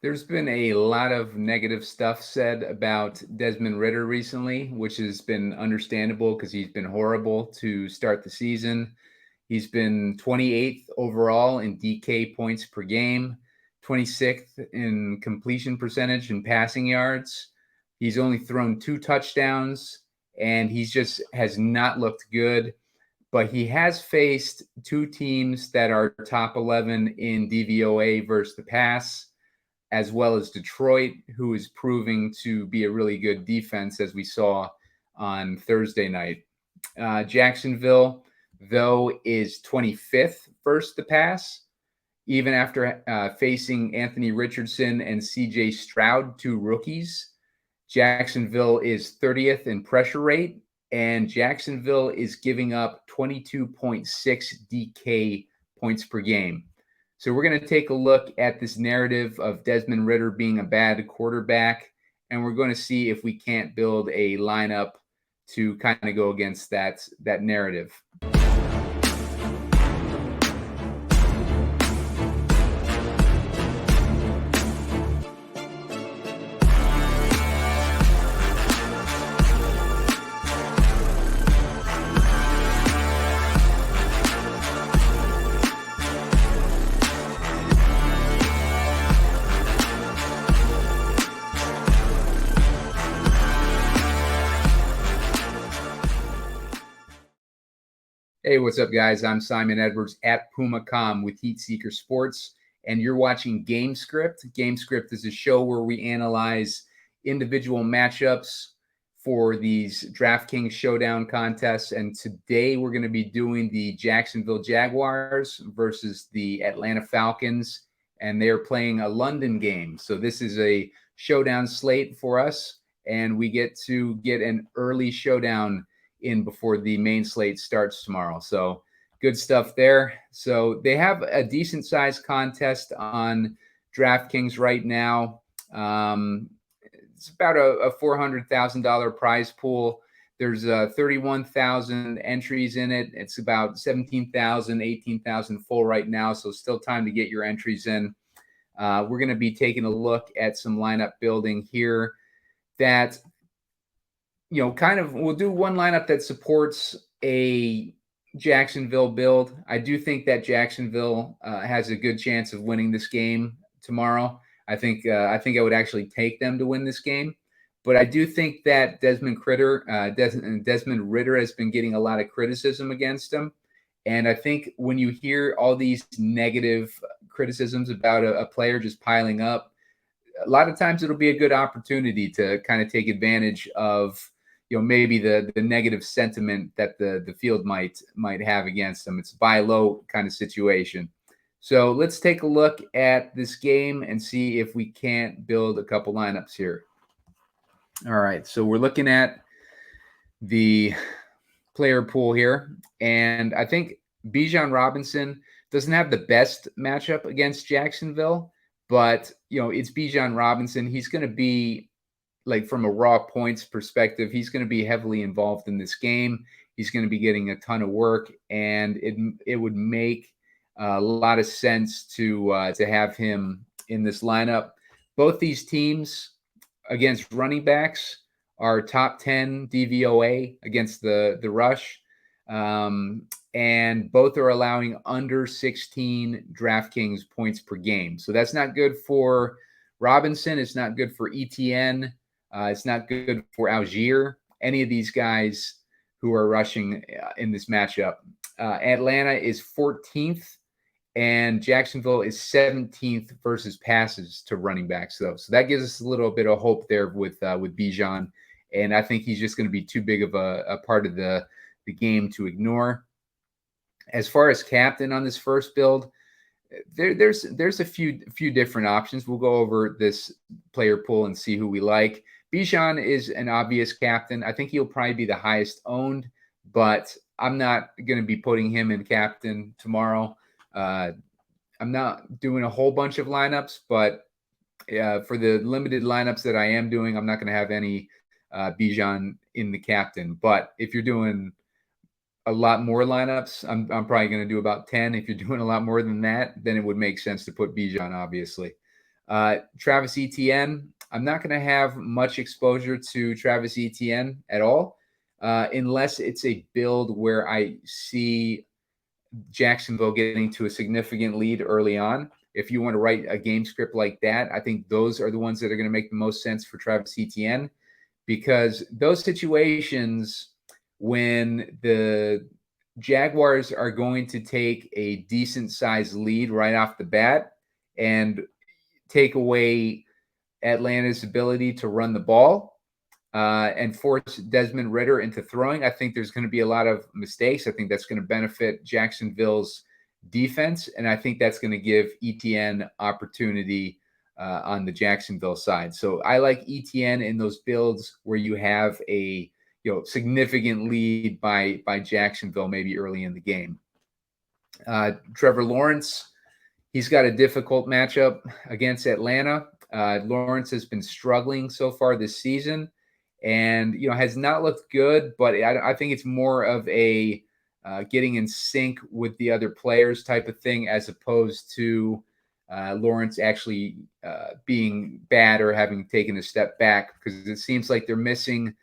There's been a lot of negative stuff said about Desmond Ridder recently, which has been understandable because he's been horrible to start the season. He's been 28th overall in DK points per game, 26th in completion percentage and passing yards. He's only thrown 2 touchdowns, and he just has not looked good. But he has faced 2 teams that are top 11 in DVOA versus the pass, as well as Detroit, who is proving to be a really good defense, as we saw on Thursday night. Jacksonville, though, is 25th versus the pass, even after facing Anthony Richardson and CJ Stroud, 2 rookies. Jacksonville is 30th in pressure rate, and Jacksonville is giving up 22.6 DK points per game. So we're going to take a look at this narrative of Desmond Ridder being a bad quarterback, and we're going to see if we can't build a lineup to kind of go against that narrative. Hey, what's up, guys? I'm Simon Edwards at Pumacom with Heat Seeker Sports, and you're watching Gamescript. Gamescript is a show where we analyze individual matchups for these DraftKings Showdown contests, and today we're going to be doing the Jacksonville Jaguars versus the Atlanta Falcons, and they are playing a London game. So this is a showdown slate for us, and we get to get an early showdown in before the main slate starts tomorrow. So good stuff there. So they have a decent sized contest on DraftKings right now. It's about a $400,000 prize pool. There's 31,000 entries in it. It's about 17,000, 18,000 full right now. So still time to get your entries in. We're going to be taking a look at some lineup building here that, kind of, we'll do one lineup that supports a Jacksonville build. I do think that Jacksonville has a good chance of winning this game tomorrow. I think I would actually take them to win this game, but I do think that Desmond Ridder has been getting a lot of criticism against him, and I think when you hear all these negative criticisms about a player just piling up, a lot of times it'll be a good opportunity to kind of take advantage of maybe the negative sentiment that the field might have against them. It's a buy low kind of situation. So let's take a look at this game and see if we can't build a couple lineups here. All right, so we're looking at the player pool here, and I think Bijan Robinson doesn't have the best matchup against Jacksonville, but it's Bijan Robinson. He's going to be, like, from a raw points perspective, he's going to be heavily involved in this game. He's going to be getting a ton of work, and it would make a lot of sense to have him in this lineup. Both these teams against running backs are top 10 DVOA against the rush, and both are allowing under 16 DraftKings points per game. So that's not good for Robinson. It's not good for ETN. It's not good for Algier, any of these guys who are rushing in this matchup. Atlanta is 14th, and Jacksonville is 17th versus passes to running backs, though. So that gives us a little bit of hope there with Bijan, and I think he's just going to be too big of a part of the game to ignore. As far as captain on this first build, there's a few different options. We'll go over this player pool and see who we like. Bijan is an obvious captain. I think he'll probably be the highest owned, but I'm not going to be putting him in captain tomorrow. I'm not doing a whole bunch of lineups, but for the limited lineups that I am doing, I'm not going to have any Bijan in the captain. But if you're doing a lot more lineups, I'm probably going to do about 10. If you're doing a lot more than that, then it would make sense to put Bijan, obviously. Travis Etienne, I'm not going to have much exposure to Travis Etienne at all, unless it's a build where I see Jacksonville getting to a significant lead early on. If you want to write a game script like that, I think those are the ones that are going to make the most sense for Travis Etienne, because those situations when the Jaguars are going to take a decent sized lead right off the bat and take away Atlanta's ability to run the ball and force Desmond Ridder into throwing, I think there's going to be a lot of mistakes. I think that's going to benefit Jacksonville's defense, and I think that's going to give ETN opportunity on the Jacksonville side. So I like ETN in those builds where you have a significant lead by Jacksonville maybe early in the game. Trevor Lawrence, he's got a difficult matchup against Atlanta. Lawrence has been struggling so far this season, and has not looked good. But I think it's more of a getting in sync with the other players type of thing, as opposed to Lawrence actually being bad or having taken a step back, because it seems like they're missing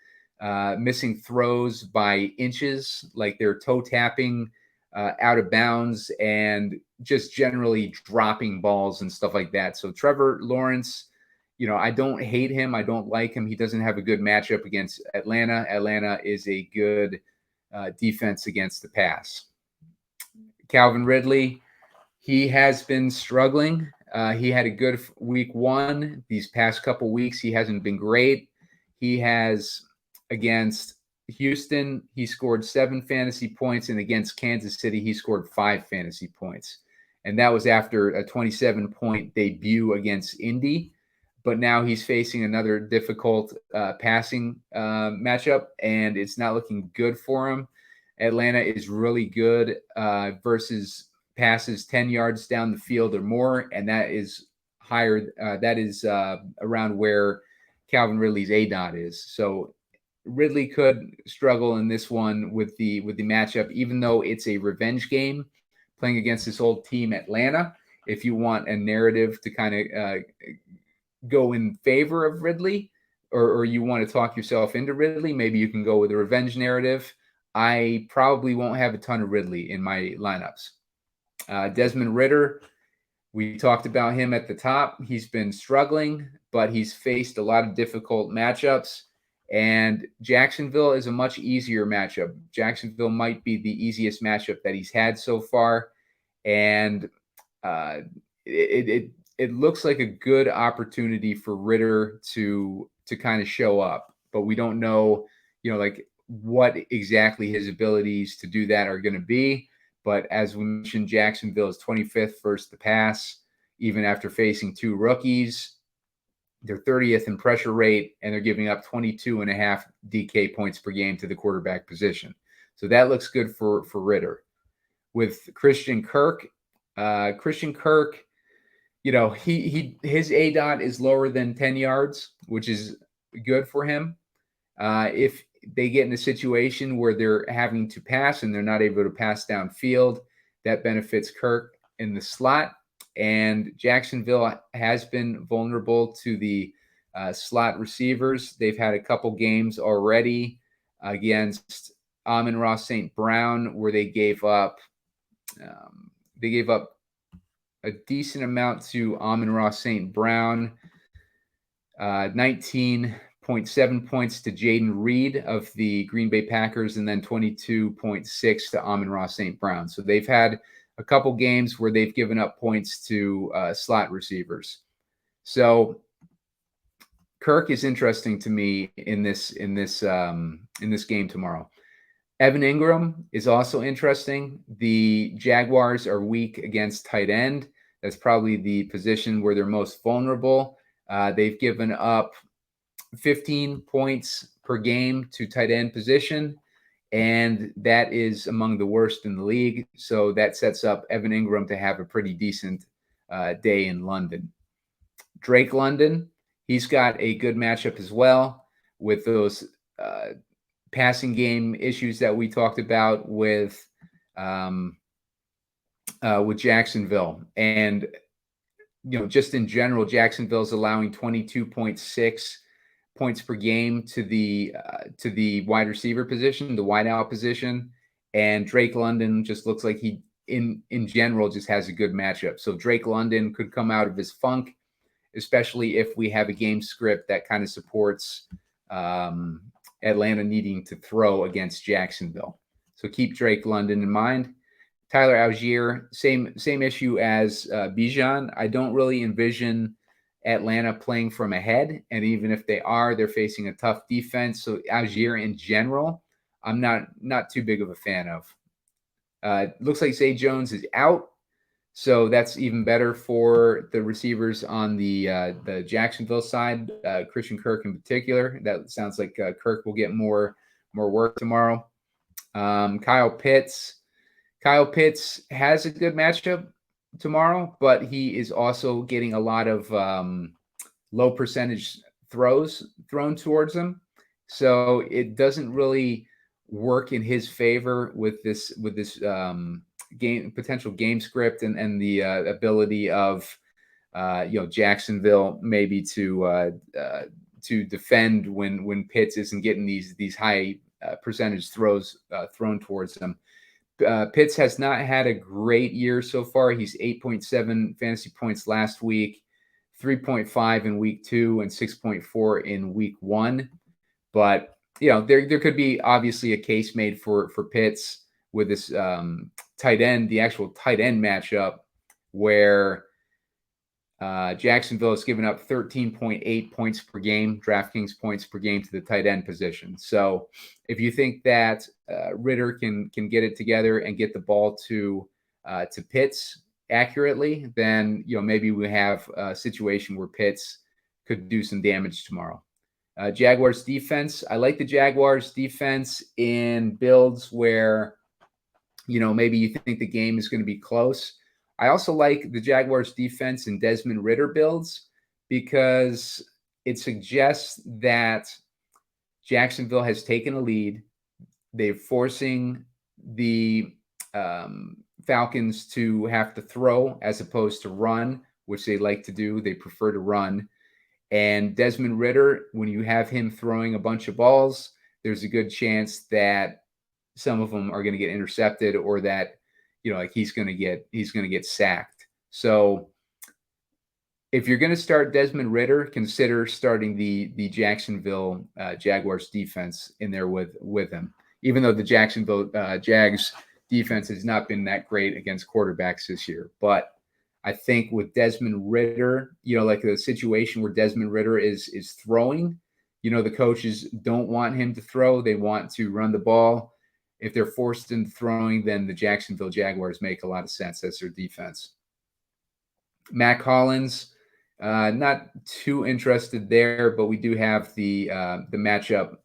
throws by inches, like they're toe tapping out of bounds and just generally dropping balls and stuff like that. So Trevor Lawrence, I don't hate him. I don't like him. He doesn't have a good matchup against Atlanta. Atlanta is a good defense against the pass. Calvin Ridley, he has been struggling. He had a good week one. These past couple weeks, he hasn't been great. He has, against Houston, he scored 7 fantasy points, and against Kansas City, he scored 5 fantasy points. And that was after a 27-point debut against Indy. But now he's facing another difficult passing matchup, and it's not looking good for him. Atlanta is really good versus passes 10 yards down the field or more, and that is higher. That is around where Calvin Ridley's ADOT is. So Ridley could struggle in this one with the matchup, even though it's a revenge game playing against this old team, Atlanta. If you want a narrative to kind of go in favor of Ridley, or you want to talk yourself into Ridley, maybe you can go with a revenge narrative. I probably won't have a ton of Ridley in my lineups. Desmond Ridder, we talked about him at the top. He's been struggling, but he's faced a lot of difficult matchups. And Jacksonville is a much easier matchup. Jacksonville might be the easiest matchup that he's had so far. And it looks like a good opportunity for Ridder to kind of show up. But we don't know, like what exactly his abilities to do that are going to be. But as we mentioned, Jacksonville is 25th versus the pass, even after facing 2 rookies. They're 30th in pressure rate, and they're giving up 22.5 DK points per game to the quarterback position. So that looks good for Ridder. With Christian Kirk, his ADOT is lower than 10 yards, which is good for him. If they get in a situation where they're having to pass and they're not able to pass downfield, that benefits Kirk in the slot. And Jacksonville has been vulnerable to the slot receivers. They've had a couple games already against Amon-Ra St. Brown where they gave up a decent amount to Amon-Ra St. Brown, 19.7 points to Jaden Reed of the Green Bay Packers, and then 22.6 to Amon-Ra St. Brown. So they've had a couple games where they've given up points to slot receivers. So Kirk is interesting to me in this game tomorrow. Evan Ingram is also interesting. The Jaguars are weak against tight end. That's probably the position where they're most vulnerable. They've given up 15 points per game to tight end position, and that is among the worst in the league. So that sets up Evan Ingram to have a pretty decent day in London. Drake London, he's got a good matchup as well with those passing game issues that we talked about with Jacksonville. And just in general, Jacksonville's allowing 22.6 points per game to the wide receiver position, the wideout position, and Drake London just looks like he in general just has a good matchup. So Drake London could come out of his funk, especially if we have a game script that kind of supports Atlanta needing to throw against Jacksonville. So keep Drake London in mind. Tyler Algier, same issue as Bijan. I don't really envision Atlanta playing from ahead, and even if they are, they're facing a tough defense. So Algier in general, I'm not too big of a fan of. Looks like Zay Jones is out, so that's even better for the receivers on the Jacksonville side. Christian Kirk in particular. That sounds like Kirk will get more work tomorrow. Kyle Pitts. Kyle Pitts has a good matchup tomorrow, but he is also getting a lot of low percentage throws thrown towards him. So it doesn't really work in his favor with this potential game script and the ability of Jacksonville maybe to defend when Pitts isn't getting these high percentage throws thrown towards him. Pitts has not had a great year so far. He's 8.7 fantasy points last week, 3.5 in week 2, and 6.4 in week 1. But there could be obviously a case made for Pitts with this tight end, the actual tight end matchup, where Jacksonville has given up 13.8 points per game, DraftKings points per game to the tight end position. So if you think that Ridder can get it together and get the ball to Pitts accurately, then maybe we have a situation where Pitts could do some damage tomorrow. Jaguars defense. I like the Jaguars defense in builds where maybe you think the game is going to be close. I also like the Jaguars defense in Desmond Ridder builds because it suggests that Jacksonville has taken a lead. They're forcing the Falcons to have to throw as opposed to run, which they like to do. They prefer to run. And Desmond Ridder, when you have him throwing a bunch of balls, there's a good chance that some of them are going to get intercepted or that he's going to get sacked. So if you're going to start Desmond Ridder, consider starting the Jacksonville Jaguars defense in there with him. Even though the Jacksonville Jags defense has not been that great against quarterbacks this year, but I think with Desmond Ridder, like the situation where Desmond Ridder is throwing, the coaches don't want him to throw; they want to run the ball. If they're forced into throwing, then the Jacksonville Jaguars make a lot of sense as their defense. Matt Collins, not too interested there, but we do have the matchup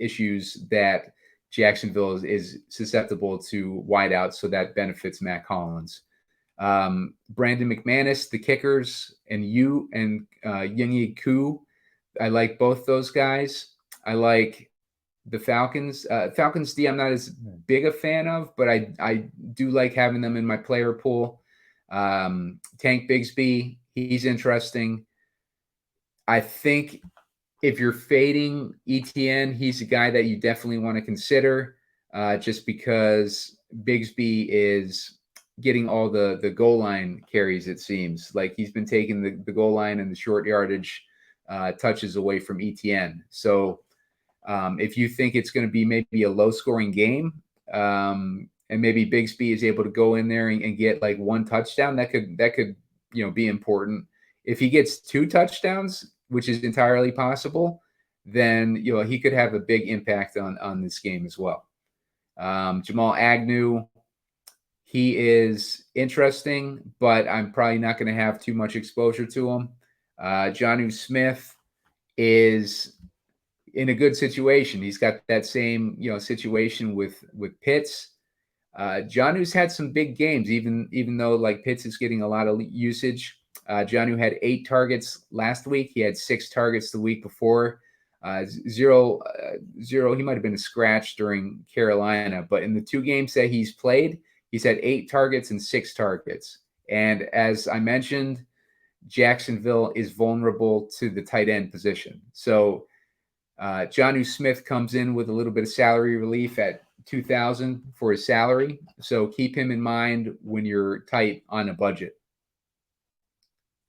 issues that Jacksonville is susceptible to wideouts, so that benefits Matt Collins. Brandon McManus, the kickers, and Younghoe Koo. I like both those guys. I like the Falcons. Falcons D I'm not as big a fan of, but I do like having them in my player pool. Tank Bigsby, he's interesting. I think if you're fading ETN, he's a guy that you definitely want to consider just because Bigsby is getting all the goal line carries, it seems. Like he's been taking the goal line and the short yardage touches away from ETN. So if you think it's going to be maybe a low-scoring game, and maybe Bigsby is able to go in there and get like one touchdown, that could be important. If he gets 2 touchdowns, which is entirely possible, then he could have a big impact on this game as well. Jamal Agnew, he is interesting, but I'm probably not going to have too much exposure to him. Jonnu Smith is in a good situation. He's got that same situation with Pitts. Jonnu's had some big games, even though like Pitts is getting a lot of usage. Jonnu had 8 targets last week. He had 6 targets the week before. 0. He might have been a scratch during Carolina, but in the 2 games that he's played, he's had 8 targets and 6 targets. And as I mentioned, Jacksonville is vulnerable to the tight end position. So Jonnu Smith comes in with a little bit of salary relief at $2,000 for his salary. So keep him in mind when you're tight on a budget.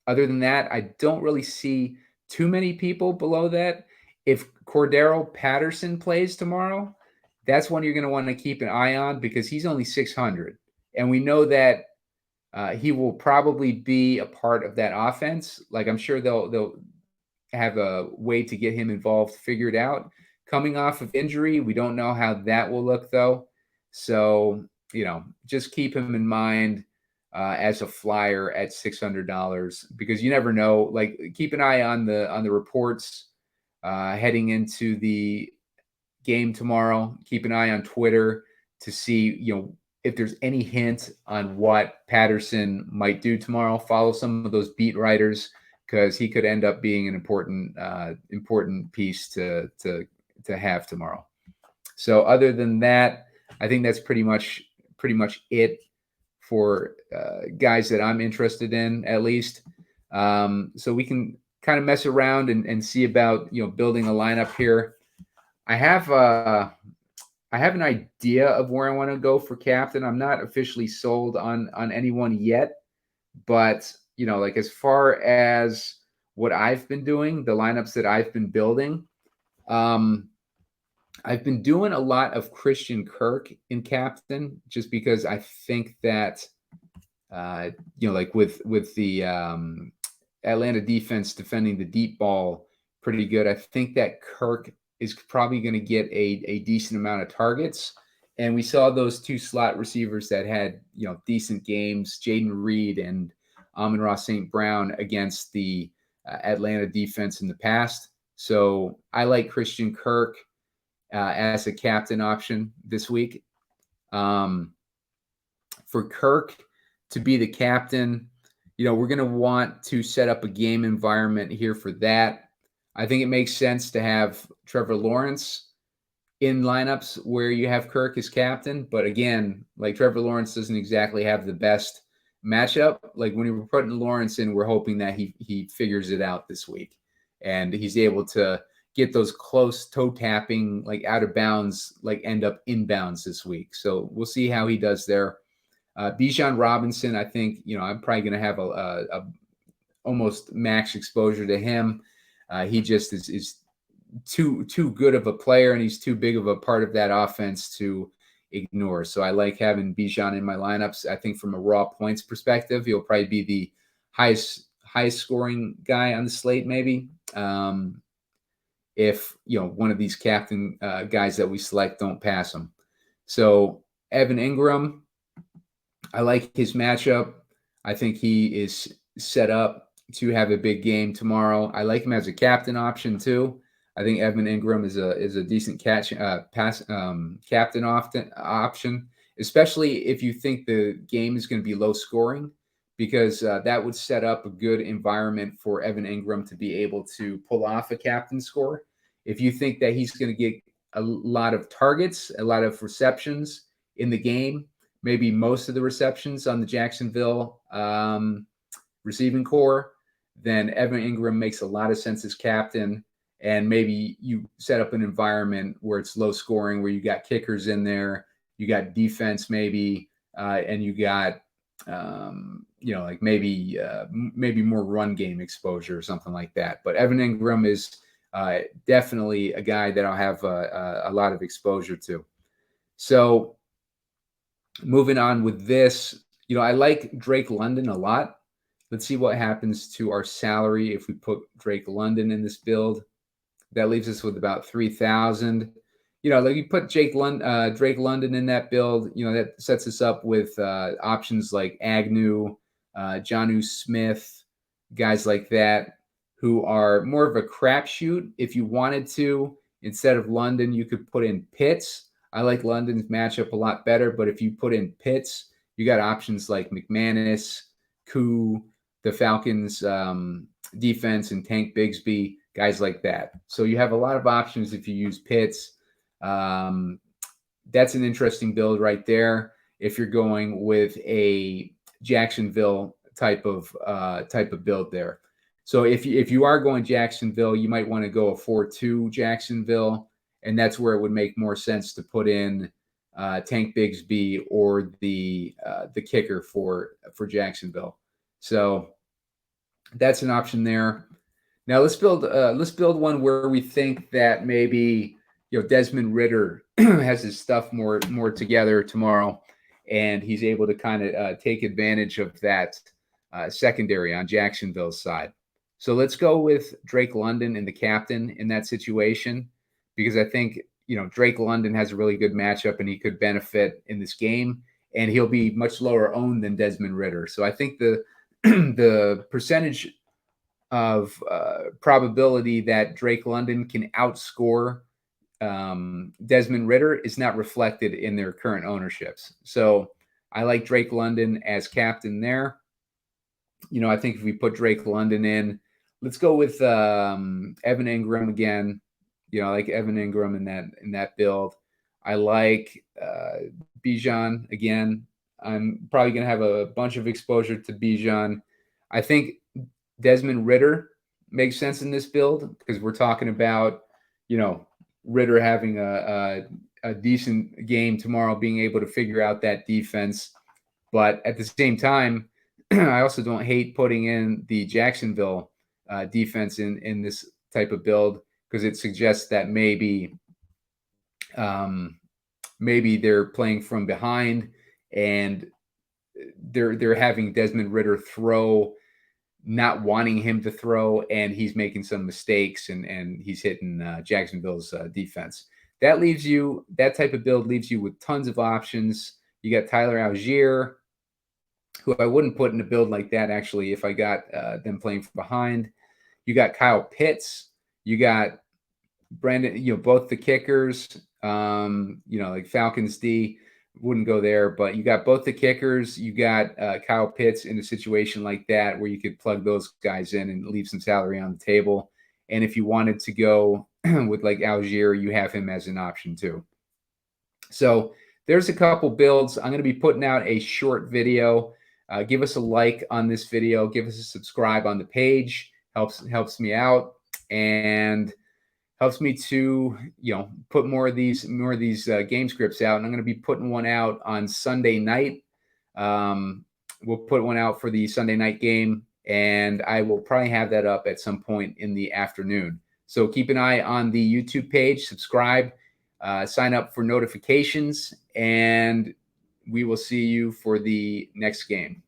Other than that, I don't really see too many people below that. If Cordero Patterson plays tomorrow, that's one you're going to want to keep an eye on because he's only 600. And we know that he will probably be a part of that offense. Like I'm sure they'll have a way to get him involved, figured out. Coming off of injury, we don't know how that will look though. So, just keep him in mind as a flyer at $600 because you never know. Like keep an eye on the reports heading into the game tomorrow. Keep an eye on Twitter to see, if there's any hint on what Patterson might do tomorrow. Follow some of those beat writers because he could end up being an important piece to have tomorrow. So other than that, I think that's pretty much it for guys that I'm interested in, at least. So we can kind of mess around and see about building a lineup here. I have an idea of where I want to go for captain. I'm not officially sold on anyone yet, but like as far as what I've been doing, the lineups that I've been building, I've been doing a lot of Christian Kirk in captain just because I think that like with the Atlanta defense defending the deep ball pretty good, I think that Kirk is probably going to get a decent amount of targets. And we saw those two slot receivers that had, decent games, Jaden Reed and Amon-Ra St. Brown against the Atlanta defense in the past. So I like Christian Kirk as a captain option this week. For Kirk to be the captain, we're going to want to set up a game environment here for that. I think it makes sense to have Trevor Lawrence in lineups where you have Kirk as captain. But again, like Trevor Lawrence doesn't exactly have the best matchup. Like when we're putting Lawrence in, we're hoping that he figures it out this week and he's able to get those close toe tapping, like out of bounds, like end up inbounds this week. So we'll see how he does there. Bijan Robinson, I think, I'm probably going to have a almost max exposure to him. He just is too good of a player, and he's too big of a part of that offense to ignore. So I like having Bijan in my lineups. I think from a raw points perspective, he'll probably be the highest scoring guy on the slate, maybe. If one of these captain guys that we select don't pass him. So Evan Ingram, I like his matchup. I think he is set up to have a big game tomorrow. I like him as a captain option too. I think Evan Ingram is a decent captain option, especially if you think the game is going to be low scoring, because that would set up a good environment for Evan Ingram to be able to pull off a captain score. If you think that he's going to get a lot of targets, a lot of receptions in the game, maybe most of the receptions on the Jacksonville receiving core, then Evan Ingram makes a lot of sense as captain. And maybe you set up an environment where it's low scoring, where you got kickers in there, you got defense maybe, and you got, like maybe more run game exposure or something like that. But Evan Ingram is definitely a guy that I'll have a lot of exposure to. So moving on with this, I like Drake London a lot. Let's see what happens to our salary if we put Drake London in this build. That leaves us with about 3,000. Like you put Drake London in that build, that sets us up with options like Agnew, Jonnu Smith, guys like that, who are more of a crapshoot. If you wanted to, instead of London, you could put in Pitts. I like London's matchup a lot better, but if you put in Pitts, you got options like McManus, Koo, the Falcons defense, and Tank Bigsby, guys like that. So you have a lot of options if you use Pitts. That's an interesting build right there. If you're going with a Jacksonville type of build there. So if you are going Jacksonville, you might want to go a 4-2 Jacksonville, and that's where it would make more sense to put in Tank Bigsby or the kicker for Jacksonville. So that's an option there. Now let's build one where we think that maybe Desmond Ridder has his stuff more together tomorrow, and he's able to kind of take advantage of that secondary on Jacksonville's side. So let's go with Drake London and the captain in that situation, because I think Drake London has a really good matchup and he could benefit in this game, and he'll be much lower owned than Desmond Ridder. So I think the the percentage of probability that Drake London can outscore Desmond Ridder is not reflected in their current ownerships. So I like Drake London as captain there. I think if we put Drake London in, let's go with Evan Ingram again. I like Evan Ingram in that build. I like Bijan again. I'm probably going to have a bunch of exposure to Bijan. I think Desmond Ridder makes sense in this build because we're talking about, Ridder having a decent game tomorrow, being able to figure out that defense. But at the same time, I also don't hate putting in the Jacksonville defense in this type of build, because it suggests that maybe they're playing from behind and they're having Desmond Ridder throw, not wanting him to throw, and he's making some mistakes and he's hitting Jacksonville's defense. That type of build leaves you with tons of options. You got Tyler Algier, who I wouldn't put in a build like that, actually, if I got them playing from behind. You got Kyle Pitts. You got Brandon, both the kickers, like Falcons D, wouldn't go there, but you got both the kickers. You got Kyle Pitts in a situation like that where you could plug those guys in and leave some salary on the table. And if you wanted to go with like Algier, you have him as an option too. So there's a couple builds. I'm going to be putting out a short video. Give us a like on this video. Give us a subscribe on the page. Helps me out and helps me to put more of these game scripts out. And I'm going to be putting one out on Sunday night. We'll put one out for the Sunday night game, and I will probably have that up at some point in the afternoon. So keep an eye on the YouTube page, subscribe, sign up for notifications, and we will see you for the next game.